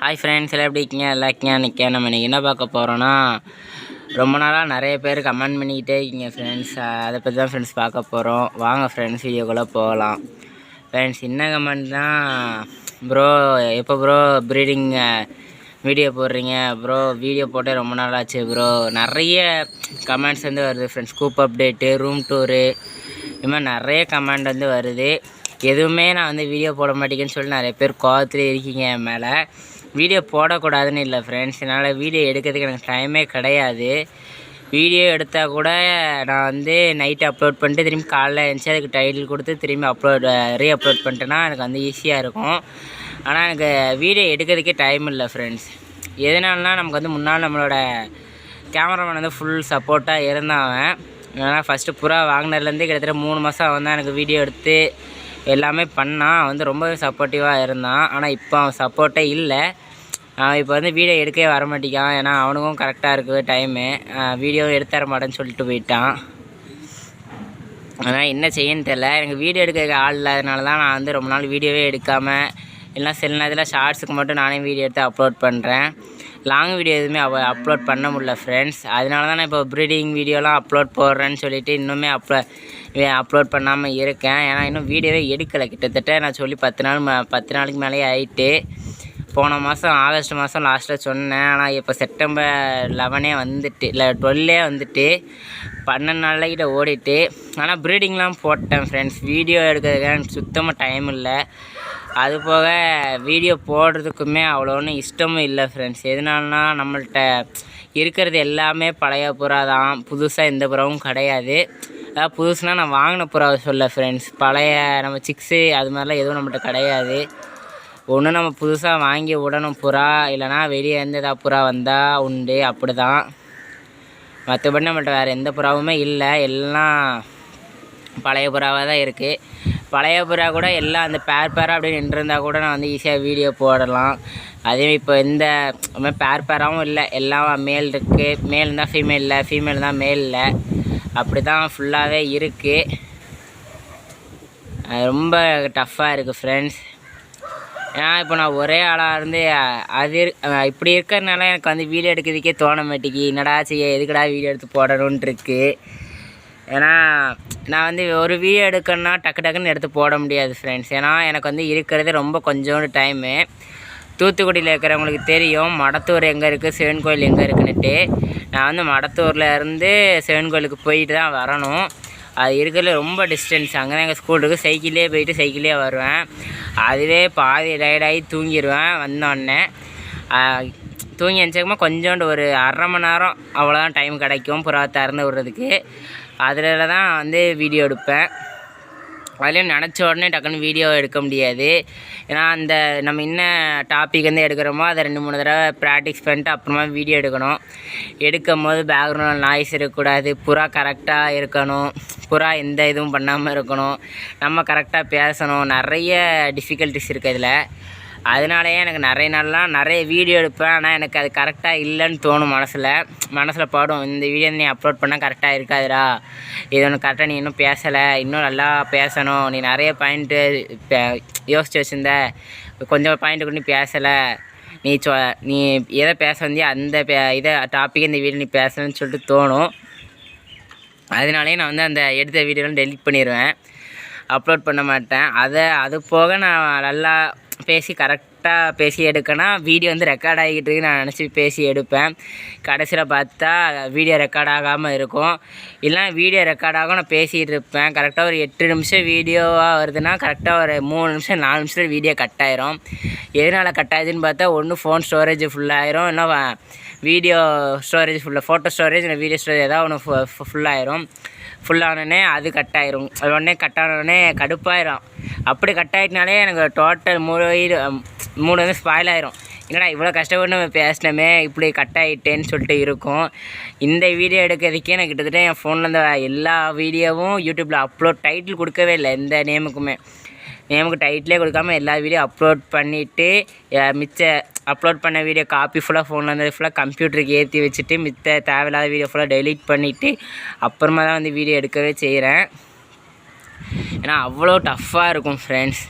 Hi friends, எல்லாம் எப்படி இருக்கீங்க? நல்லா இருக்கீங்க. இன்றைக்கி நம்ம என்ன பார்க்க போகிறோன்னா, ரொம்ப நாளாக நிறைய பேர் கமெண்ட் பண்ணிக்கிட்டே இருக்கீங்க ஃப்ரெண்ட்ஸ். அதை பற்றி தான் ஃப்ரெண்ட்ஸ் பார்க்க போகிறோம். வாங்க ஃப்ரெண்ட்ஸ், வீடியோக்குள்ளே போகலாம். ஃப்ரெண்ட்ஸ், என்ன கமெண்ட்னால், ப்ரோ எப்போ ப்ரோ ப்ரீடிங் வீடியோ போடுறீங்க ப்ரோ? வீடியோ போட்டே ரொம்ப நாள் ஆச்சு ப்ரோ. நிறைய கமெண்ட்ஸ் வந்து வருது friends. Scoop update, room tour, இது மாதிரி நிறைய கமெண்ட் வந்து வருது. எதுவுமே நான் வந்து வீடியோ போட மாட்டேங்கன்னு சொல்லி நிறைய பேர் கோவத்துலேயே இருக்கீங்க என் மேலே. வீடியோ போடக்கூடாதுன்னு இல்லை ஃப்ரெண்ட்ஸ், என்னால் வீடியோ எடுக்கிறதுக்கு எனக்கு டைமே கிடையாது. வீடியோ எடுத்தால் கூட நான் வந்து நைட்டு அப்லோட் பண்ணிட்டு திரும்பி காலைல எழுந்துச்சி அதுக்கு டைட்டில் கொடுத்து திரும்பி ரீஅப்லோட் பண்ணிட்டேன்னா எனக்கு வந்து ஈஸியாக இருக்கும். ஆனால் எனக்கு வீடியோ எடுக்கிறதுக்கே டைம் இல்லை ஃப்ரெண்ட்ஸ். எதனாலனா நமக்கு வந்து முன்னால் நம்மளோட கேமராமேன் வந்து ஃபுல் சப்போர்ட்டாக இருந்தான். ஏன்னா ஃபஸ்ட்டு புறா வாங்கினதுலேருந்து கிட்டத்தட்ட 3 மாதம் அவன் தான் எனக்கு வீடியோ எடுத்து எல்லாமே பண்ணான். அவன் வந்து ரொம்பவே சப்போர்ட்டிவாக இருந்தான். ஆனால் இப்போ அவன் சப்போர்ட்டே இல்லை. அவன் இப்போ வந்து வீடியோ எடுக்கவே வர மாட்டேங்கான். ஏன்னா அவனுக்கும் கரெக்டாக இருக்குது டைமு. வீடியோ எடுத்து தர மாட்டேன்னு சொல்லிட்டு போயிட்டான். ஆனால் என்ன செய்யன்னு தெரில. எனக்கு வீடியோ எடுக்க ஆள் இல்லாதனால தான் நான் வந்து ரொம்ப நாள் வீடியோவே எடுக்காமல், இல்லைனா சில நேரத்தில் ஷார்ட்ஸுக்கு மட்டும் நானே வீடியோ எடுத்து அப்லோட் பண்ணுறேன். லாங் வீடியோ எதுவுமே அப்லோட் பண்ண முடியல ஃப்ரெண்ட்ஸ். அதனால தான் நான் இப்போ ப்ரீடிங் வீடியோலாம் அப்லோட் போடுறேன்னு சொல்லிவிட்டு இன்னுமே அப்லோட் பண்ணாமல் இருக்கேன். ஏன்னா இன்னும் வீடியோவே எடுக்கலை. கிட்டத்தட்ட நான் சொல்லி 10 நாளைக்கு மேலேயே ஆகிட்டு. போன மாதம் ஆகஸ்ட் மாதம் லாஸ்ட்டில் சொன்னேன். ஆனால் இப்போ செப்டம்பர் 11 வந்துட்டு, இல்லை 12 வந்துட்டு 12 நாளைக்கிட்ட ஓடிட்டு. ஆனால் ப்ரீடிங்லாம் போட்டேன் ஃப்ரெண்ட்ஸ். வீடியோ எடுக்கிறதுக்கு எனக்கு சுத்தமாக டைம் இல்லை. அது போக வீடியோ போடுறதுக்குமே அவ்வளோ ஒன்றும் இஷ்டமும் இல்லை ஃப்ரெண்ட்ஸ். எதனாலனா நம்மள்கிட்ட இருக்கிறது எல்லாமே பழைய புறா தான். புதுசாக எந்த புறாவும் கிடையாது. அதாவது புதுசுனால் நான் வாங்கின புறாவை சொல்ல ஃப்ரெண்ட்ஸ். பழைய நம்ம சிக்ஸு அது மாதிரிலாம் எதுவும் நம்மள்கிட்ட கிடையாது. ஒன்று நம்ம புதுசாக வாங்கி விடணும் புறா, இல்லைனா வெளியே இருந்து ஏதாவது புறா வந்தால் உண்டு, அப்படி தான். மற்றபடி நம்மள்கிட்ட வேறு எந்த புறாவுமே இல்லை. எல்லாம் பழைய புறாவாக தான் இருக்குது. பழைய புறா கூட எல்லாம் அந்த பேராக அப்படின்னு நின்றுருந்தால் கூட நான் வந்து ஈஸியாக வீடியோ போடலாம். அதே இப்போ எந்த பேராகவும் இல்லை. எல்லாம் மேல் இருக்குது. மேல் இருந்தால் ஃபீமேல் இல்லை, ஃபீமேல் தான் மேல் இல்லை. அப்படி தான் ஃபுல்லாகவே இருக்குது. ரொம்ப டஃப்பாக இருக்குது ஃப்ரெண்ட்ஸ். ஏன்னா இப்போ நான் ஒரே ஆளாக இருந்து இப்படி இருக்கிறதுனால எனக்கு வந்து வீடியோ எடுக்கிறதுக்கே தோண மாட்டேங்கி. என்னடா செய்ய, எதுக்கடா வீடியோ எடுத்து போடணுன்ட்டு இருக்குது. ஏன்னா நான் வந்து ஒரு வீடியோ எடுக்கணுன்னா டக்குன்னு எடுத்து போட முடியாது ஃப்ரெண்ட்ஸ். ஏன்னா எனக்கு வந்து இருக்கிறது ரொம்ப கொஞ்சோண்டு டைமு. தூத்துக்குடியில் இருக்கிறவங்களுக்கு தெரியும் மடத்தூர் எங்கே இருக்குது, சிவன் கோயில் எங்கே இருக்குன்னுட்டு. நான் வந்து மடத்தூரில் இருந்து சிவன் கோயிலுக்கு போயிட்டு தான் வரணும். அது இருக்கிறதுல ரொம்ப டிஸ்டன்ஸ். அங்கே தான் எங்கள் ஸ்கூல் இருக்குது. சைக்கிள்லேயே போயிட்டு சைக்கிள்லேயே வருவேன். அதுவே பாதி டயர்டாகி தூங்கிடுவேன். வந்தோடனே தூங்கி எழுந்திரிச்சக்கமாக கொஞ்சோண்டு ஒரு 1/2 மணி நேரம் அவ்வளோதான் டைம் கிடைக்கும் புறா திறந்து விடுறதுக்கு. அதில் தான் வந்து வீடியோ எடுப்பேன். அதுலேயும் நினச்ச உடனே டக்குன்னு வீடியோ எடுக்க முடியாது. ஏன்னா அந்த நம்ம என்ன டாபிக் வந்து எடுக்கிறோமோ அதை 2-3 தடவை ப்ராக்டிஸ் பண்ணிட்டு அப்புறமா வீடியோ எடுக்கணும். எடுக்கும் போது பேக்ரவுண்ட் நாய்ஸ் இருக்கக்கூடாது. புறா கரெக்டாக இருக்கணும். புறா எந்த இதுவும் பண்ணாமல் இருக்கணும். நம்ம கரெக்டாக பேசணும். நிறைய டிஃபிகல்ட்டிஸ் இருக்குது இதில். அதனாலேயே எனக்கு நிறைய நாள்லாம் நிறைய வீடியோ எடுப்பேன். ஆனால் எனக்கு அது கரெக்டாக இல்லைன்னு தோணும். மனசில் பாடும், இந்த வீடியோ நீ அப்லோட் பண்ணால் கரெக்டாக இருக்காதுடா, இது ஒன்று கரெக்டாக நீ இன்னும் பேசலை, இன்னும் நல்லா பேசணும், நீ நிறைய பாயிண்ட்டு யோசித்து வச்சுருந்த, கொஞ்சம் பாயிண்ட்டு கூட நீ பேசலை, நீ எதை பேச வந்தியோ அந்த இதை டாப்பிக்கை இந்த வீடியோ நீ பேசலைன்னு சொல்லிட்டு தோணும். அதனாலேயே நான் வந்து அந்த எடுத்த வீடியோலாம் டெலிட் பண்ணிடுவேன். அப்லோட் பண்ண மாட்டேன். அது போக நான் நல்லா கரெக்டாக பேசி எடுக்கனா வீடியோ வந்து ரெக்கார்ட் ஆகிக்கிட்டு இருக்கு நான் நினச்சி பேசி எடுப்பேன். கடைசியில் பார்த்தா வீடியோ ரெக்கார்ட் ஆகாமல் இருக்கும். இல்லைனா வீடியோ ரெக்கார்ட் ஆகும், நான் பேசிகிட்டு இருப்பேன். கரெக்டாக ஒரு 8 நிமிஷம் வீடியோவாக வருதுன்னா கரெக்டாக ஒரு 3 நிமிஷம் 4 நிமிஷத்தில் வீடியோ கட் ஆயிரும். எதனால் கட் ஆகுதுன்னு பார்த்தா ஒன்று ஃபோன் ஸ்டோரேஜ் ஃபுல்லாகிரும், இல்லை வீடியோ ஸ்டோரேஜ் ஃபோட்டோ ஸ்டோரேஜ் இல்லை வீடியோ ஸ்டோரேஜ் ஏதாவது ஒன்று ஃபுல்லாகிரும். ஃபுல்லானோடனே அது கட் ஆயிரும். அது உடனே கட் ஆனோடனே கடுப்பாயிரும். அப்படி கட் ஆகிட்டனாலே எனக்கு டோட்டல் மூணு வந்து ஸ்பாயில் ஆயிரும். என்னடா இவ்வளோ கஷ்டப்பட்டு நம்ம பேசினோமே இப்படி கட் ஆகிட்டேன்னு சொல்லிட்டு இருக்கும். இந்த வீடியோ எடுக்கிறதுக்கே எனக்கு கிட்டத்தட்ட என் ஃபோனில் இந்த எல்லா வீடியோவும் யூடியூப்பில் அப்லோட் டைட்டில் கொடுக்கவே இல்லை. எந்த நேமுக்கு டைட்டிலே கொடுக்காம எல்லா வீடியோ அப்லோட் பண்ணிவிட்டு அப்லோட் பண்ண வீடியோ காப்பி ஃபுல்லாக ஃபோனில் இருந்தது ஃபுல்லாக கம்ப்யூட்டருக்கு ஏற்றி வச்சுட்டு தேவையில்லாத வீடியோ ஃபுல்லாக டெலீட் பண்ணிவிட்டு அப்புறமா தான் வந்து வீடியோ எடுக்கவே செய்கிறேன். ஏன்னா அவ்வளோ டஃப்பாக இருக்கும் ஃப்ரெண்ட்ஸ்.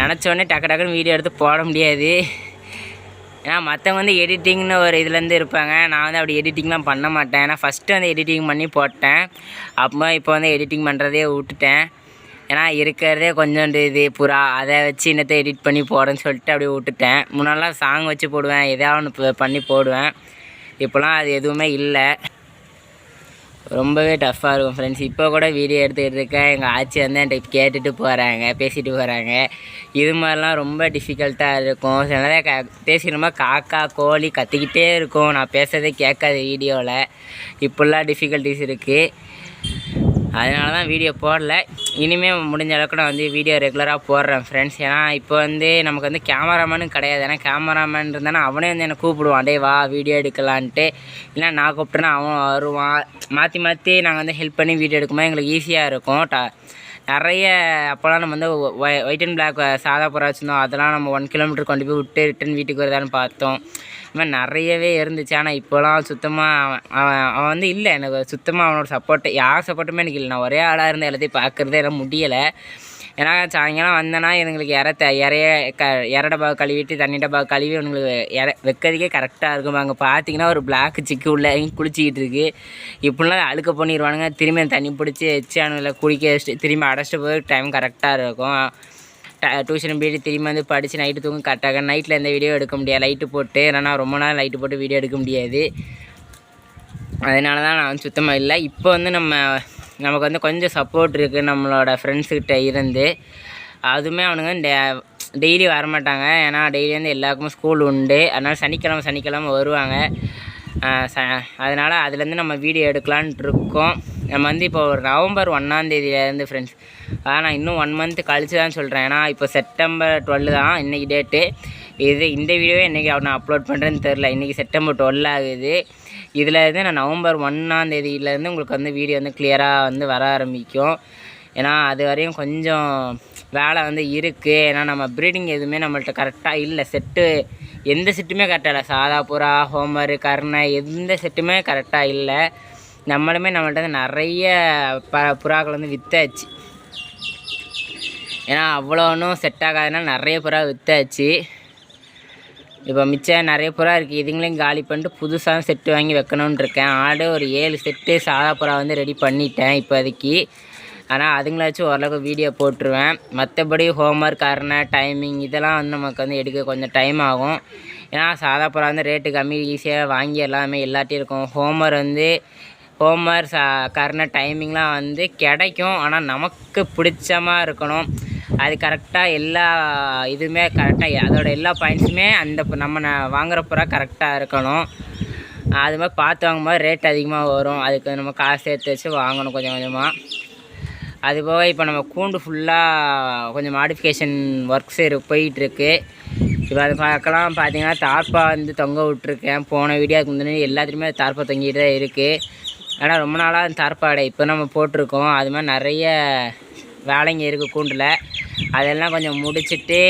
நினச்சோடனே டக்குன்னு வீடியோ எடுத்து போட முடியாது. ஏன்னா மற்றவங்க வந்து எடிட்டிங்னு ஒரு இதுலேருந்து இருப்பாங்க. நான் வந்து அப்படி எடிட்டிங்லாம் பண்ண மாட்டேன். ஏன்னா ஃபஸ்ட்டு வந்து எடிட்டிங் பண்ணி போட்டேன். அப்புறமா இப்போ வந்து எடிட்டிங் பண்ணுறதே விட்டுட்டேன். ஏன்னா இருக்கிறதே கொஞ்சோண்டு இது புறா, அதை வச்சு இன்னத்தை எடிட் பண்ணி போடுறேன்னு சொல்லிட்டு அப்படியே விட்டுட்டேன். முன்னாடிலாம் சாங் வச்சு போடுவேன், எதாவது ஒன்று பண்ணி போடுவேன். இப்போலாம் அது எதுவுமே இல்லை. ரொம்பவே டஃப்பாக இருக்கும் ஃப்ரெண்ட்ஸ். இப்போ கூட வீடியோ எடுத்துக்கிட்டு இருக்கேன். எங்கள் ஆச்சி வந்து என்கிட்ட கேட்டுட்டு போகிறாங்க, பேசிட்டு போகிறாங்க. இது மாதிரிலாம் ரொம்ப டிஃபிகல்ட்டாக இருக்கும். சில நேரம் பேசினோமா காக்கா கோழி கத்திக்கிட்டே இருக்கும். நான் பேசுறதே கேட்காது வீடியோவில். இப்படிலாம் டிஃபிகல்ட்டிஸ் இருக்குது. அதனால தான் வீடியோ போடல. இனிமேல் முடிஞ்ச அளவுக்கு நான் வந்து வீடியோ ரெகுலராக போடுறேன் ஃப்ரெண்ட்ஸ். ஏன்னா இப்போ வந்து நமக்கு வந்து கேமராமேனும் கிடையாது. ஏன்னா கேமராமேன் இருந்தானா அவனே வந்து என்னை கூப்பிடுவான், டே வா வீடியோ எடுக்கலான்ட்டு. இல்லை நான் கூப்பிட்டேன்னா அவன் வருவான். மாற்றி மாற்றி நாங்கள் வந்து ஹெல்ப் பண்ணி வீடியோ எடுக்கும்போது எங்களுக்கு ஈஸியாக இருக்கும். நிறைய அப்போல்லாம் நம்ம வந்து ஒயிட் அண்ட் பிளாக் சாதா புறா வச்சுருந்தோம். அதெல்லாம் நம்ம 1 கிலோமீட்டர் கொண்டு போய் விட்டு ரிட்டன் வீட்டுக்கு வருதான்னு பார்த்தோம். இது மாதிரி நிறையவே இருந்துச்சு. ஆனால் இப்போலாம் சுத்தமாக அவன் வந்து இல்லை. எனக்கு சுத்தமாக அவனோட சப்போர்ட்டு யார் சப்போர்ட்டுமே எனக்கு இல்லை. நான் ஒரே ஆளாக இருந்து எல்லாத்தையும் பார்க்குறதே எனக்கு முடியலை. ஏன்னா சாயங்காலம் வந்தேன்னா எங்களுக்கு இற டப்பாவை கழுவிட்டு தண்ணி டப்பாவை கழுவி உங்களுக்கு வைக்கிறதுக்கே கரெக்டாக இருக்கும். அங்கே பார்த்தீங்கன்னா ஒரு பிளாக் சிக்கு உள்ள குளிச்சிக்கிட்டு இருக்குது. இப்படிலாம் அழுக்க பண்ணிடுவானுங்க. திரும்பி தண்ணி பிடிச்சி வச்சு குளிக்க வச்சுட்டு திரும்பி அடைச்சிட்டு போய் டைம் கரெக்டாக இருக்கும். டியூஷன் போய்ட்டு திரும்பி வந்து படித்து நைட்டு தூங்க கரெக்டாக. நைட்டில் எந்த வீடியோ எடுக்க முடியாது லைட்டு போட்டு. ஏன்னா ரொம்ப நாள் லைட்டு போட்டு வீடியோ எடுக்க முடியாது. அதனால தான் நான் சுத்தமாக இல்லை. இப்போ வந்து நமக்கு வந்து கொஞ்சம் சப்போர்ட் இருக்குது நம்மளோட ஃப்ரெண்ட்ஸுக்கிட்ட இருந்து. அதுவுமே அவனுங்க டெய்லி வரமாட்டாங்க. ஏன்னா டெய்லி வந்து எல்லாருக்குமே ஸ்கூல் உண்டு. அதனால் சனிக்கிழமை வருவாங்க. அதனால் அதுலேருந்து நம்ம வீடியோ எடுக்கலான்ட்டு இருக்கோம். நம்ம வந்து இப்போ ஒரு நவம்பர் 1ஆம் தேதியிலேருந்து ஃப்ரெண்ட்ஸ். நான் இன்னும் 1 மந்த் கழிச்சு தான் சொல்கிறேன். ஏன்னா இப்போ செப்டம்பர் 12 தான் இன்றைக்கி டேட்டு. இந்த வீடியோவே இன்றைக்கி நான் அப்லோட் பண்ணுறேன்னு தெரில. இன்றைக்கி செப்டம்பர் 12 ஆகுது. இதில் வந்து நான் நவம்பர் 1ஆம் தேதியிலேருந்து உங்களுக்கு வந்து வீடியோ வந்து கிளியராக வந்து வர ஆரம்பிக்கும். ஏன்னா அது வரையும் கொஞ்சம் வேலை வந்து இருக்குது. ஏன்னா நம்ம ப்ரீடிங் எதுவுமே நம்மள்ட்ட கரெக்டாக இல்லை. எந்த செட்டுமே கரெக்டாக இல்லை. சாதா புறா, ஹோமரு, கர்ணை எந்த செட்டுமே கரெக்டாக இல்லை. நம்மள்ட்ட வந்து நிறைய புறாக்கள் வந்து விற்றாச்சு. ஏன்னா அவ்வளோ ஒன்றும் செட் ஆகாதுன்னா நிறைய புறா விற்றாச்சு. இப்போ மிச்சம் நிறைய புறா இருக்குது. இதுங்களையும் காலி பண்ணிட்டு புதுசாக செட்டு வாங்கி வைக்கணுன்னு இருக்கேன். ஆடு ஒரு 7 செட்டு சாதா புறா வந்து ரெடி பண்ணிட்டேன் இப்போதைக்கு. ஆனால் அதுங்களாச்சும் ஓரளவுக்கு வீடியோ போட்டுருவேன். மற்றபடி ஹோம்ஒர்க் கர்ணை டைமிங் இதெல்லாம் வந்து நமக்கு வந்து எடுக்க கொஞ்சம் டைம் ஆகும். ஏன்னா சாதா புறா வந்து ரேட்டு கம்மி, ஈஸியாக வாங்கி எல்லாத்தையும் இருக்கும். ஹோம்ஒர்க் கர்ணை டைமிங்லாம் வந்து கிடைக்கும். ஆனால் நமக்கு பிடிச்சமாக இருக்கணும். அது கரெக்டாக எல்லா இதுவுமே கரெக்டாக அதோட எல்லா பாயிண்ட்ஸுமே நம்ம வாங்குகிற புறா கரெக்டாக இருக்கணும். அது மாதிரி பார்த்து வாங்கும்போது ரேட் அதிகமாக வரும். அதுக்கு நம்ம காசு சேர்த்து வச்சு வாங்கணும் கொஞ்சம் கொஞ்சமாக. அதுபோக இப்போ நம்ம கூண்டு ஃபுல்லாக கொஞ்சம் மாடிஃபிகேஷன் ஒர்க்ஸ் போயிட்டுருக்கு. இப்போ அது பார்க்கலாம். பார்த்தீங்கன்னா தார்ப்பா வந்து தொங்க விட்ருக்கேன். போன வீடியோக்கு முன்னாடி எல்லாத்துலேயுமே தார்ப்பா தொங்கிட்டு தான் இருக்குது. ஆனால் ரொம்ப நாளாக அந்த தார்ப்பாடை இப்போ நம்ம போட்டிருக்கோம். அது மாதிரி நிறைய வேலைங்க இருக்குது கூண்டில். அதெல்லாம் கொஞ்சம் முடிச்சுட்டு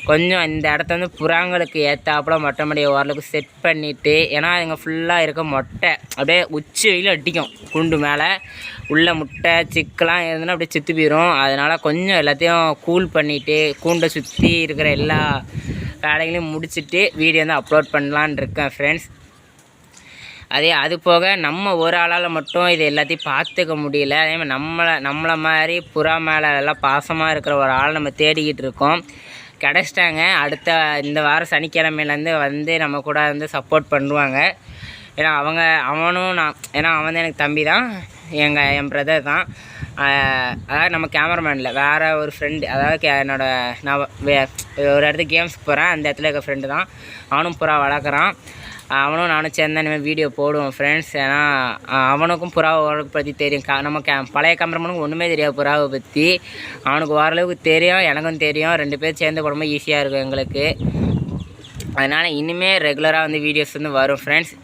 கொஞ்சம் இந்த இடத்த வந்து புறாங்களுக்கு ஏற்றாப்புல மொட்டை மாடியை ஓரளவுக்கு செட் பண்ணிவிட்டு. ஏன்னா இங்கே ஃபுல்லாக இருக்க மொட்டை அப்படியே உச்சி வெயில் அடிக்கும். கூண்டு மேலே உள்ள முட்டை சிக்கெலாம் இருந்ததுன்னா அப்படியே சுற்றி போயிடும். அதனால் கொஞ்சம் எல்லாத்தையும் கூல் பண்ணிவிட்டு கூண்டை சுற்றி இருக்கிற எல்லா வேலைகளையும் முடிச்சுட்டு வீடியோ வந்து அப்லோட் பண்ணலான் இருக்கேன் ஃப்ரெண்ட்ஸ். அது போக நம்ம ஒரு ஆளால் மட்டும் இது எல்லாத்தையும் பார்த்துக்க முடியல. அதே மாதிரி நம்மளை மாதிரி புறா மேலே எல்லாம் பாசமாக இருக்கிற ஒரு ஆள் நம்ம தேடிக்கிட்டு இருக்கோம். கிடச்சிட்டாங்க. இந்த வாரம் சனிக்கிழமையிலேருந்து வந்து நம்ம கூட வந்து சப்போர்ட் பண்ணுவாங்க. ஏன்னா ஏன்னா அவன் தான் எனக்கு தம்பி தான், என் பிரதர் தான். அதாவது நம்ம கேமராமேன் இல்லை, வேறு ஒரு ஃப்ரெண்டு. அதாவது நான் ஒரு இடத்துக்கு கேம்ஸ்க்கு போகிறேன், அந்த இடத்துல இருக்க ஃப்ரெண்டு தான். அவனும் புறா வளர்க்குறான். அவனும் நானும் சேர்ந்து இனிமேல் வீடியோ போடுவோம் ஃப்ரெண்ட்ஸ். ஏன்னா அவனுக்கும் புறாவை பற்றி தெரியும். நம்ம பழைய கேமராமேனுக்கு ஒன்றுமே தெரியாது புறாவை பற்றி. அவனுக்கு ஓரளவுக்கு தெரியும், எனக்கும் தெரியும். 2 பேர் சேர்ந்து போடும்போது ஈஸியாக இருக்கும் எங்களுக்கு. அதனால் இனிமேல் ரெகுலராக வந்து வீடியோஸ் வந்து வரும் ஃப்ரெண்ட்ஸ்.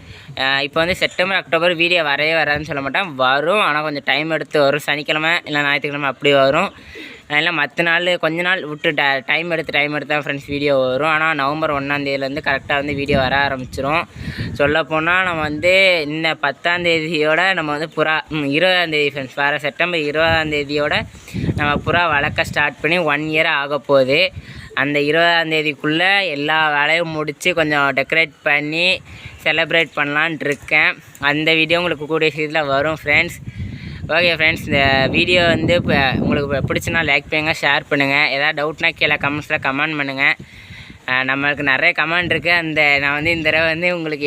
இப்போ வந்து செப்டம்பர் அக்டோபர் வீடியோ வராதுன்னு சொல்ல மாட்டேன், வரும். ஆனால் கொஞ்சம் டைம் எடுத்து வரும். சனிக்கிழமை இல்லை ஞாயிற்றுக்கிழமை அப்படி வரும். இல்லை மற்ற நாள் கொஞ்ச நாள் விட்டு டைம் எடுத்து தான் ஃப்ரெண்ட்ஸ் வீடியோ வரும். ஆனால் நவம்பர் 1ஆம் தேதியிலேருந்து கரெக்டாக வந்து வீடியோ வர ஆரம்பிச்சிடும். சொல்லப்போனால் நம்ம வந்து இந்த 10ஆம் தேதியோட நம்ம வந்து 20ஆம் தேதி ஃப்ரெண்ட்ஸ், செப்டம்பர் 20ஆம் தேதியோட நம்ம புறா வளர்க்க ஸ்டார்ட் பண்ணி 1 இயர் ஆக போகுது. அந்த 20ஆம் தேதிக்குள்ளே எல்லா வேலையும் முடித்து கொஞ்சம் டெக்கரேட் பண்ணி செலிப்ரேட் பண்ணலான்ட்டு இருக்கேன். அந்த வீடியோ உங்களுக்கு கூடிய சீக்கிரத்தில் வரும் ஃப்ரெண்ட்ஸ். ஓகே ஃப்ரெண்ட்ஸ், இந்த வீடியோ வந்து இப்போ உங்களுக்கு பிடிச்சுன்னா லைக் பண்ணுங்கள், ஷேர் பண்ணுங்கள். எதாவது டவுட்னா கீழே கமெண்ட்ஸில் கமெண்ட் பண்ணுங்கள். நம்மளுக்கு நிறைய கமெண்ட் இருக்குது. நான் வந்து இந்த தடவை வந்து உங்களுக்கு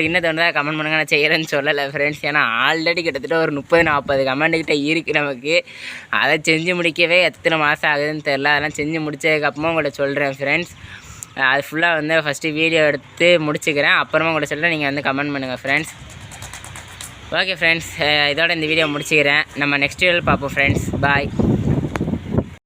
என்ன தோணுதா கமெண்ட் பண்ணுங்கள். நான் செய்கிறேன்னு சொல்லலை ஃப்ரெண்ட்ஸ். ஏன்னா ஆல்ரெடி கிட்டத்தட்ட ஒரு 30-40 கமெண்ட்டுக்கிட்ட இருக்குது நமக்கு. அதை செஞ்சு முடிக்கவே எத்தனை மாதம் ஆகுதுன்னு தெரில. அதெல்லாம் செஞ்சு முடித்ததுக்கப்புறமா உங்கள்கிட்ட சொல்கிறேன் ஃப்ரெண்ட்ஸ். அது ஃபுல்லாக வந்து ஃபஸ்ட்டு வீடியோ எடுத்து முடிச்சுக்கிறேன், அப்புறமா உங்கள்கிட்ட சொல்கிறேன். நீங்கள் வந்து கமெண்ட் பண்ணுங்கள் ஃப்ரெண்ட்ஸ். ஓகே ஃப்ரெண்ட்ஸ், இதோட இந்த வீடியோ முடிச்சுக்கிறேன். நம்ம நெக்ஸ்ட் வீடியோவில் பார்ப்போம் ஃப்ரெண்ட்ஸ். பாய்.